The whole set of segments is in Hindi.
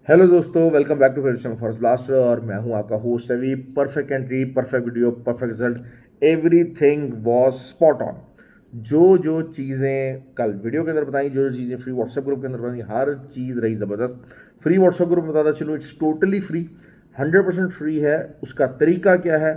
हेलो दोस्तों, वेलकम बैक टू फिर फॉरेस्ट ब्लास्टर। और मैं हूं आपका host Ravi. Perfect entry, perfect video, perfect result, everything was spot on. जो जो चीज़ें कल वीडियो के अंदर बताई, जो जो चीज़ें फ्री व्हाट्सएप ग्रुप के अंदर बताई, हर चीज़ रही ज़बरदस्त। फ्री व्हाट्सएप ग्रुप बताता चलो, इट्स टोटली फ्री, 100% फ्री है। उसका तरीका क्या है?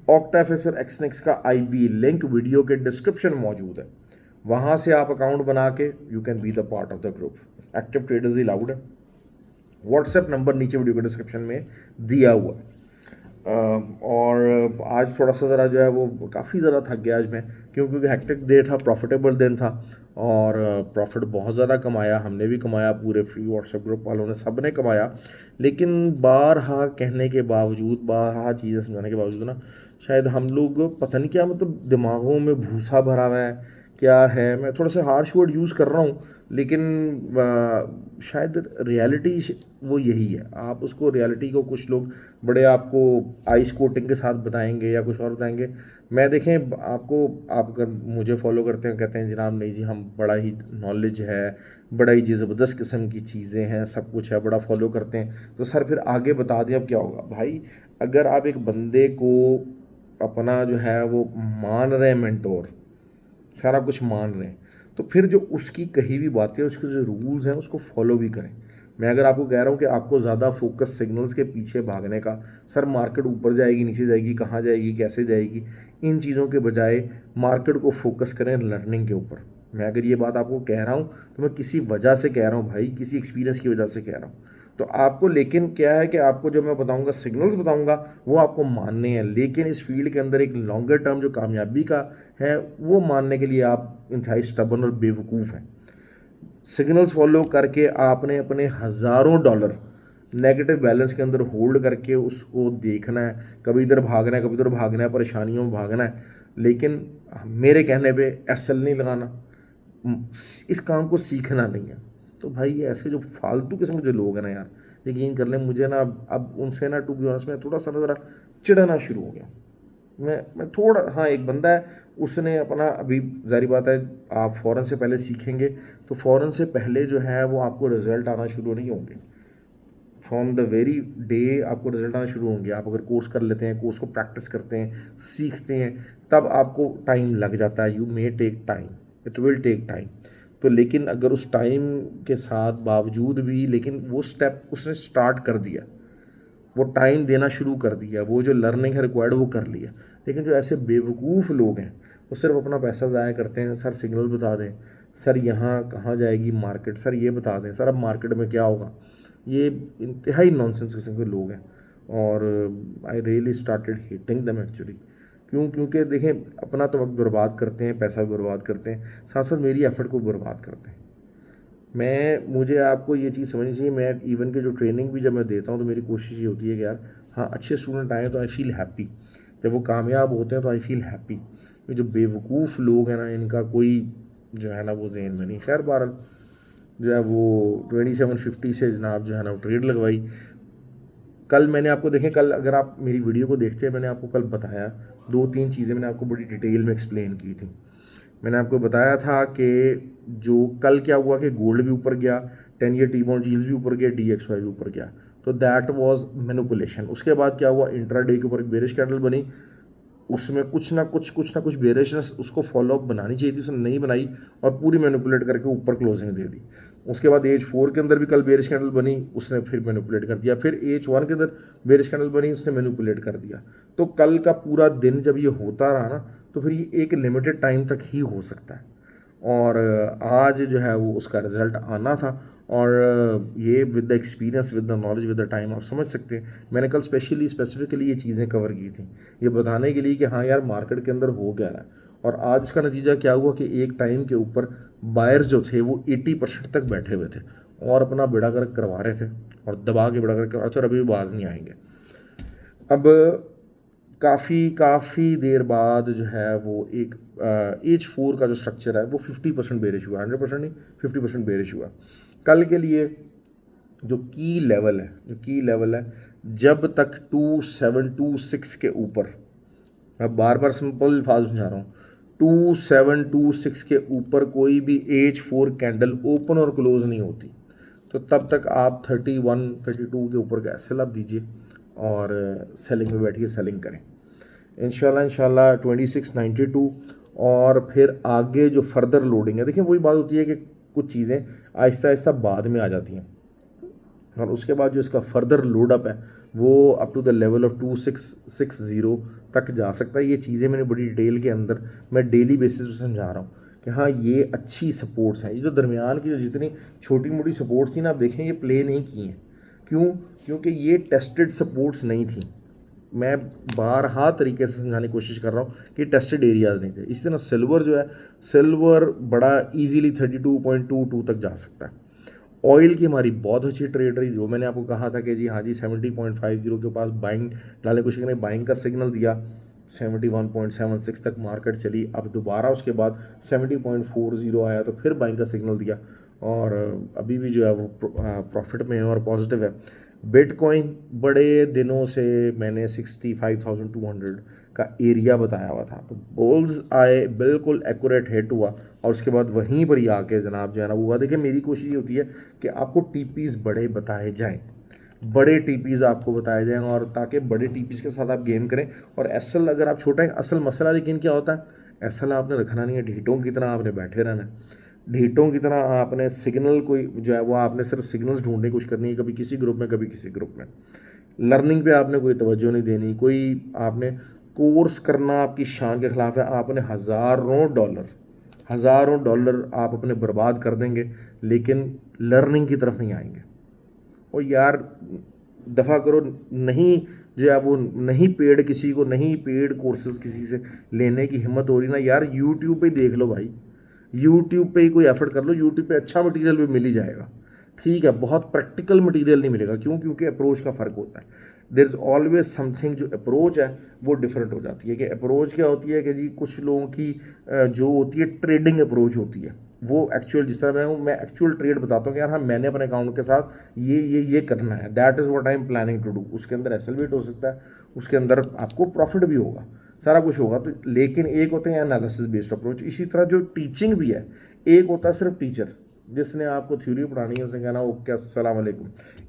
ऑक्टाफिक्स और एक्सनेक्स का आईबी लिंक वीडियो के डिस्क्रिप्शन में मौजूद है। वहाँ से आप अकाउंट बना के you can be the part of the group. Active traders he allowed है। व्हाट्सएप नंबर नीचे वीडियो के डिस्क्रिप्शन में दिया हुआ है। और आज थोड़ा सा ज़रा जो है वो काफ़ी ज़्यादा थक गया आज मैं, क्योंकि हेक्टिक डे था, प्रॉफिटेबल दिन था। और प्रॉफिट बहुत ज़्यादा कमाया, हमने भी कमाया, पूरे फ्री व्हाट्सएप ग्रुप वालों ने, सब ने कमाया। लेकिन बारहा कहने के बावजूद, बारहा चीज़ें समझाने के बावजूद ना, शायद हम लोग पता नहीं क्या, मतलब दिमागों में भूसा भरा हुआ है क्या है। मैं थोड़ा सा हार्श वर्ड यूज़ कर रहा हूँ, लेकिन शायद रियलिटी वो यही है। आप उसको, रियलिटी को कुछ लोग बड़े आपको आइस कोटिंग के साथ बताएंगे या कुछ और बताएंगे। मैं देखें आपको, आप अगर मुझे फॉलो करते हैं, कहते हैं जनाब नहीं जी हम बड़ा ही नॉलेज है, बड़ा ही ज़बरदस्त किस्म की चीज़ें हैं, सब कुछ है, बड़ा फॉलो करते हैं, तो सर फिर आगे बता दें अब क्या होगा भाई। अगर आप एक बंदे को अपना जो है वो मान रहे हैं, मेंटोर, सारा कुछ मान रहे हैं, तो फिर जो उसकी कही हुई बातें, उसके जो रूल्स हैं उसको फॉलो भी करें। मैं अगर आपको कह रहा हूँ कि आपको ज़्यादा फोकस सिग्नल्स के पीछे भागने का, सर मार्केट ऊपर जाएगी, नीचे जाएगी, कहाँ जाएगी, कैसे जाएगी, इन चीज़ों के बजाय मार्केट को फोकस करें लर्निंग के ऊपर। मैं अगर ये बात आपको कह रहा हूँ तो मैं किसी वजह से कह रहा हूँ भाई, किसी एक्सपीरियंस की वजह से कह रहा हूँ। तो आपको, लेकिन क्या है कि आपको जो मैं बताऊंगा, सिग्नल्स बताऊंगा, वो आपको मानने हैं। लेकिन इस फील्ड के अंदर एक लॉन्गर टर्म जो कामयाबी का है, वो मानने के लिए आप इंतहाई स्टबन और बेवकूफ़ हैं। सिग्नल्स फॉलो करके आपने अपने हज़ारों डॉलर नेगेटिव बैलेंस के अंदर होल्ड करके उसको देखना है, कभी इधर भागना है, कभी उधर भागना है, परेशानियों में भागना है। लेकिन मेरे कहने पे एसएल नहीं लगाना, इस काम को सीखना नहीं है। तो भाई ये ऐसे जो फालतू किस्म के जो लोग हैं ना यार, यकीन कर लें मुझे ना अब उनसे ना, टू बी ऑनेस्ट, में थोड़ा सा ना ज़रा चिढ़ना शुरू हो गया। मैं थोड़ा, हाँ एक बंदा है, उसने अपना, अभी जारी बात है, आप फ़ौरन से पहले सीखेंगे तो फ़ौरन से पहले जो है वो आपको रिज़ल्ट आना शुरू नहीं होंगे। फ्रॉम द वेरी डे आपको रिजल्ट आना शुरू होंगे। आप अगर कोर्स कर लेते हैं, कोर्स को प्रैक्टिस करते हैं, सीखते हैं, तब आपको टाइम लग जाता है। You may take time, it will take time. तो लेकिन अगर उस टाइम के साथ बावजूद भी, लेकिन वो स्टेप उसने स्टार्ट कर दिया, वो टाइम देना शुरू कर दिया, वो जो लर्निंग है रिक्वायर्ड वो कर लिया। लेकिन जो ऐसे बेवकूफ़ लोग हैं, वो सिर्फ अपना पैसा ज़ाया करते हैं। सर सिग्नल बता दें, सर यहाँ कहाँ जाएगी मार्केट, सर ये बता दें, सर अब मार्केट में क्या होगा। ये इंतहाई नॉनसेंस किस्म के लोग हैं। और I really started hating them actually. क्योंकि देखें, अपना तो वक्त बर्बाद करते हैं, पैसा भी बर्बाद करते हैं, साथ साथ मेरी एफर्ट को बर्बाद करते हैं। मुझे आपको ये चीज़ समझनी चाहिए। मैं इवन के जो ट्रेनिंग भी जब मैं देता हूँ तो मेरी कोशिश ये होती है कि यार, हाँ अच्छे स्टूडेंट आए तो आई फील हैप्पी, जब वो कामयाब होते हैं तो आई फील हैप्पी। ये जो बेवकूफ़ लोग हैं ना, इनका कोई जो है ना वो जहन में नहीं। खैर बहरहाल जो है वो 2750 से जनाब जो है ना वो ट्रेड लगवाई। कल मैंने आपको देखें, कल अगर आप मेरी वीडियो को देखते हैं, मैंने आपको कल बताया, दो तीन चीज़ें मैंने आपको बड़ी डिटेल में एक्सप्लेन की थी। मैंने आपको बताया था कि जो कल क्या हुआ कि गोल्ड भी ऊपर गया, 10 ईयर टी बॉन्ड यील्ड्स भी ऊपर गया, DXY भी ऊपर गया, तो दैट वाज मैनिपुलेशन। उसके बाद क्या हुआ, इंट्राडे के ऊपर एक बेरिश कैंडल बनी, उसमें कुछ ना कुछ बेरिशनेस उसको फॉलो अप बनानी चाहिए थी, उसने नहीं बनाई, और पूरी मैनिपुलेट करके ऊपर क्लोजिंग दे दी। उसके बाद H4 के अंदर भी कल बेरिश कैंडल बनी, उसने फिर मैनिपुलेट कर दिया। फिर H1 के अंदर बेरिश कैंडल बनी, उसने मैनिपुलेट कर दिया। तो कल का पूरा दिन जब ये होता रहा ना, तो फिर ये एक लिमिटेड टाइम तक ही हो सकता है। और आज जो है वो उसका रिज़ल्ट आना था। और ये with the experience, with the knowledge, with the time आप समझ सकते हैं। मैंने कल स्पेसिफिकली ये चीज़ें कवर की थी, ये बताने के लिए कि हाँ यार मार्केट के अंदर हो क्या रहा है। और आज उसका नतीजा क्या हुआ कि एक टाइम के ऊपर बायर्स जो थे वो 80% तक बैठे हुए थे और अपना बेड़ा गर्क करवा रहे थे, और दबा के बेड़ा गर्क करवा रहे थे, और अभी भी बाज नहीं आएंगे। अब काफ़ी देर बाद जो है वो एक H4 का जो स्ट्रक्चर है वो 50% बेरिश हुआ, 100% नहीं, 50% बेरिश हुआ। कल के लिए जो की लेवल है, जब तक 2726 के ऊपर, मैं बार बार सिंपल अल्फाज समझा रहा हूँ, 2726 के ऊपर कोई भी H4 कैंडल ओपन और क्लोज नहीं होती, तो तब तक आप 31 32 के ऊपर का एसएल आप दीजिए और सेलिंग में बैठिए, सेलिंग करें इंशाल्लाह 2692। और फिर आगे जो फर्दर लोडिंग है, देखिए वही बात होती है कि कुछ चीज़ें आहिस्ता आहिस्ता बाद में आ जाती हैं और उसके बाद जो इसका फर्दर लोडअप है वो up to the level of 2660 तक जा सकता है। ये चीज़ें मैंने बड़ी डिटेल के अंदर मैं डेली बेसिस पे समझा रहा हूँ कि हाँ ये अच्छी सपोर्ट्स हैं। ये जो दरमियान की जो जितनी छोटी मोटी सपोर्ट्स थी ना, आप देखें ये प्ले नहीं की हैं। क्यों? क्योंकि ये टेस्टेड सपोर्ट्स नहीं थी। मैं बारहा तरीके से समझाने की कोशिश कर रहा हूँ कि टेस्टेड एरियाज़ नहीं थे। इसी तरह सिल्वर जो है, सिल्वर बड़ा इजीली 32.22 तक जा सकता है। ऑयल की हमारी बहुत अच्छी ट्रेड रही, जो मैंने आपको कहा था कि जी हाँ जी 70.50 के पास बाइंग डालने की कोशिश करें, बाइंग का सिग्नल दिया, 71.76 तक मार्केट चली। अब दोबारा उसके बाद 70.40 आया तो फिर बाइंग का सिग्नल दिया और अभी भी जो है वो प्रॉफिट में है और पॉजिटिव है। बिटकॉइन बड़े दिनों से मैंने 65,200 का एरिया बताया हुआ था, तो बोल्स आए, बिल्कुल एक्यूरेट हिट हुआ और उसके बाद वहीं पर ही आके जनाब जो है ना वो हुआ। देखिए मेरी कोशिश ये होती है कि आपको टीपीज़ बड़े बताए जाएं, बड़े टीपीज़ आपको बताए जाएं और ताकि बड़े टीपीज़ के साथ आप गेम करें। और एसएल अगर आप छोटा है, असल मसला लेकिन क्या होता है, एसएल आपने रखना नहीं है ढीठों की तरह, आपने बैठे रहना है ढीठों की तरह। आपने सिग्नल कोई जो है वो आपने सिर्फ सिग्नल्स ढूंढने की कोशिश करनी है, कभी किसी ग्रुप में कभी किसी ग्रुप में। लर्निंग पे आपने कोई तवज्जो नहीं देनी, कोई आपने कोर्स करना आपकी शान के ख़िलाफ़ है। आपने हज़ारों डॉलर आप अपने बर्बाद कर देंगे लेकिन लर्निंग की तरफ नहीं आएंगे। और यार दफ़ा करो, नहीं जो है वो नहीं पेड किसी को, नहीं पेड कोर्सेज किसी से लेने की हिम्मत हो रही ना यार, यूट्यूब पे देख लो भाई, यूट्यूब पे ही कोई एफर्ट कर लो, यूट्यूब पे अच्छा मटेरियल भी मिल ही जाएगा। ठीक है, बहुत प्रैक्टिकल मटेरियल नहीं मिलेगा। क्यों? क्योंकि अप्रोच का फ़र्क होता है। देर इज़ ऑलवेज समथिंग, जो अप्रोच है वो डिफरेंट हो जाती है। कि अप्रोच क्या होती है कि जी कुछ लोगों की जो होती है ट्रेडिंग अप्रोच होती है, वो एक्चुअल जिस तरह मैं हूँ, मैं एक्चुअल ट्रेड बताता हूँ कि यार हाँ मैंने अपने अकाउंट के साथ ये करना है, that is what I am planning to do. उसके अंदर एसल भी हो सकता है, उसके अंदर आपको प्रॉफिट भी होगा, सारा कुछ होगा। तो लेकिन एक होते हैं एनालिसिस बेस्ड अप्रोच। इसी तरह जो टीचिंग भी है, एक होता है सिर्फ टीचर जिसने आपको थ्योरी पढ़ानी है, उसने कहना ओके अस्सलाम वालेकुम।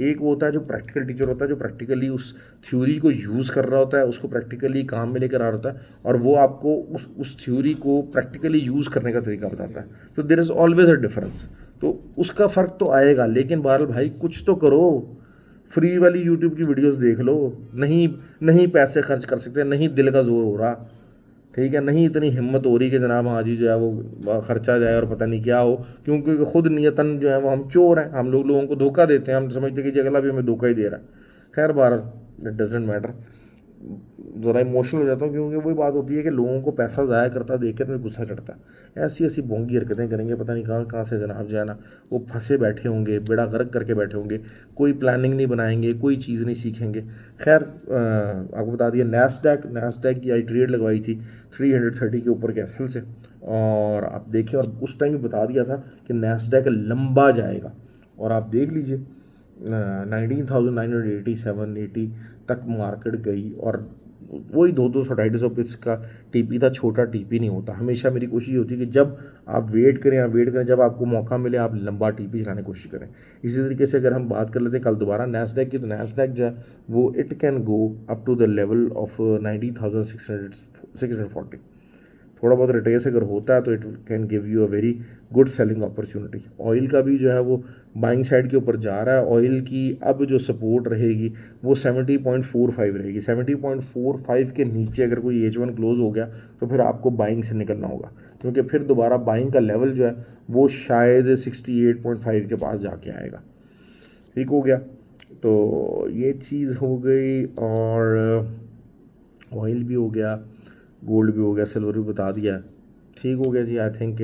एक वो होता है जो प्रैक्टिकल टीचर होता है, जो प्रैक्टिकली उस थ्योरी को यूज़ कर रहा होता है, उसको प्रैक्टिकली काम में लेकर आ रहा होता है और वो आपको उस थ्योरी को प्रैक्टिकली यूज़ करने का तरीका बताता है। तो there is always a difference. तो उसका फ़र्क तो आएगा, लेकिन बहरहाल भाई कुछ तो करो। फ्री वाली यूट्यूब की वीडियोस देख लो, नहीं नहीं पैसे खर्च कर सकते, नहीं दिल का जोर हो रहा, ठीक है, नहीं इतनी हिम्मत हो रही कि जनाब हाँ जी जो है वो खर्चा जाए और पता नहीं क्या हो। क्योंकि खुद नियतन जो है वो हम चोर हैं, हम लोगों को धोखा देते हैं, हम समझते हैं कि अगला भी हमें धोखा ही दे रहा है। खैर बहरहाल इट डजेंट मैटर। ज़रा इमोशनल हो जाता हूँ क्योंकि वही बात होती है कि लोगों को पैसा ज़ाया करता देख कर मेरे गुस्सा चढ़ता है। ऐसी ऐसी बोंगी हरकतें करेंगे, पता नहीं कहाँ कहाँ से जनाब जो है ना वो फंसे बैठे होंगे, बेड़ा गर्क करके बैठे होंगे, कोई प्लानिंग नहीं बनाएंगे, कोई चीज़ नहीं सीखेंगे। खैर आपको बता दिया, नैस्डैक की आई ट्रेड लगवाई थी 330 के ऊपर के एसल से, और आप देखिए, और उस टाइम भी बता दिया था कि नैस्डैक लंबा जाएगा और आप देख लीजिए 19,987-80 तक मार्केट गई और वही 200-250 पिप्स का टीपी था, छोटा टीपी नहीं होता। हमेशा मेरी कोशिश होती है कि जब आप वेट करें, जब आपको मौका मिले आप लंबा टीपी चलाने की कोशिश करें। इसी तरीके से अगर हम बात कर लेते हैं कल दोबारा नैस्डैक की, तो नैस्डैक जो है वो it can go up to the level of 19,640। थोड़ा बहुत रिट्रेस अगर होता है तो it can give you a very good selling opportunity. Oil का भी जो है वो बाइंग साइड के ऊपर जा रहा है। ऑयल की अब जो सपोर्ट रहेगी वो 70.45 रहेगी। 70.45 के नीचे अगर कोई H1 क्लोज हो गया तो फिर आपको बाइंग से निकलना होगा, क्योंकि फिर दोबारा बाइंग का लेवल जो है वो शायद 68.5 के पास जाके आएगा। ठीक हो गया, तो ये चीज़ हो गई और ऑयल भी हो गया, गोल्ड भी हो गया, सिल्वर भी बता दिया। ठीक हो गया जी, I think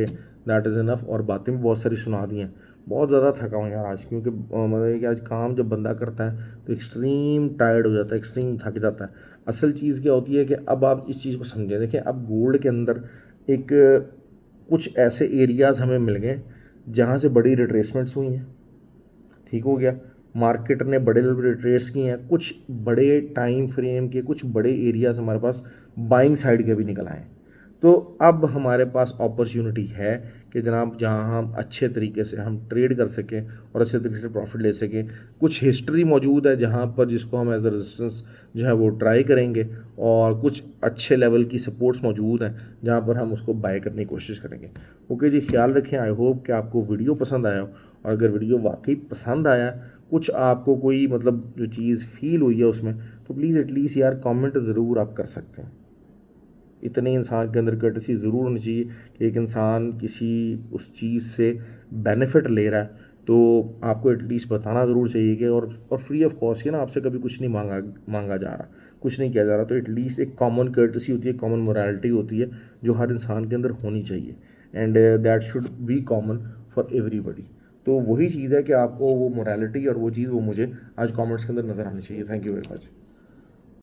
that is enough. और बातें भी बहुत सारी सुना दी हैं। बहुत ज़्यादा थका हूँ यार आज, क्योंकि मतलब कि आज काम जब बंदा करता है तो एक्सट्रीम टायर्ड हो जाता है, एक्सट्रीम थक जाता है। असल चीज़ क्या होती है कि अब आप इस चीज़ को समझें। देखिए अब गोल्ड के अंदर एक कुछ ऐसे एरियाज़ हमें मिल गए जहाँ से बड़ी रिट्रेसमेंट्स हुई हैं। ठीक हो गया, मार्केट ने बड़े रिट्रेस किए हैं, कुछ बड़े टाइम फ्रेम के कुछ बड़े एरियाज हमारे पास बाइंग साइड के भी निकल आए। तो अब हमारे पास अपॉर्चुनिटी है कि जनाब जहाँ हम अच्छे तरीके से हम ट्रेड कर सकें और अच्छे तरीके से प्रॉफिट ले सकें। कुछ हिस्ट्री मौजूद है जहाँ पर जिसको हम एज अ रेजिस्टेंस जो है वो ट्राई करेंगे, और कुछ अच्छे लेवल की सपोर्ट्स मौजूद हैं जहाँ पर हम उसको बाय करने की कोशिश करेंगे। ओके जी, ख्याल रखें। आई होप कि आपको वीडियो पसंद आया हो, और अगर वीडियो वाकई पसंद आया, कुछ आपको कोई मतलब जो चीज़ फील हुई है उसमें, तो प्लीज़ एटलीस्ट यार कमेंट ज़रूर आप कर सकते हैं। इतने इंसान के अंदर कर्टसी ज़रूर होनी चाहिए कि एक इंसान किसी उस चीज़ से बेनिफिट ले रहा है तो आपको एटलीस्ट बताना ज़रूर चाहिए कि, और फ्री ऑफ कॉस्ट है ना, आपसे कभी कुछ नहीं मांगा जा रहा, कुछ नहीं किया जा रहा, तो एटलीस्ट एक कॉमन कर्टसी होती है, कॉमन मोरालिटी होती है जो हर इंसान के अंदर होनी चाहिए, and that should be common for everybody. तो वही चीज़ है कि आपको वो मोरालिटी और वो चीज़ वो मुझे आज कमेंट्स के अंदर नज़र आनी चाहिए। Thank you very much.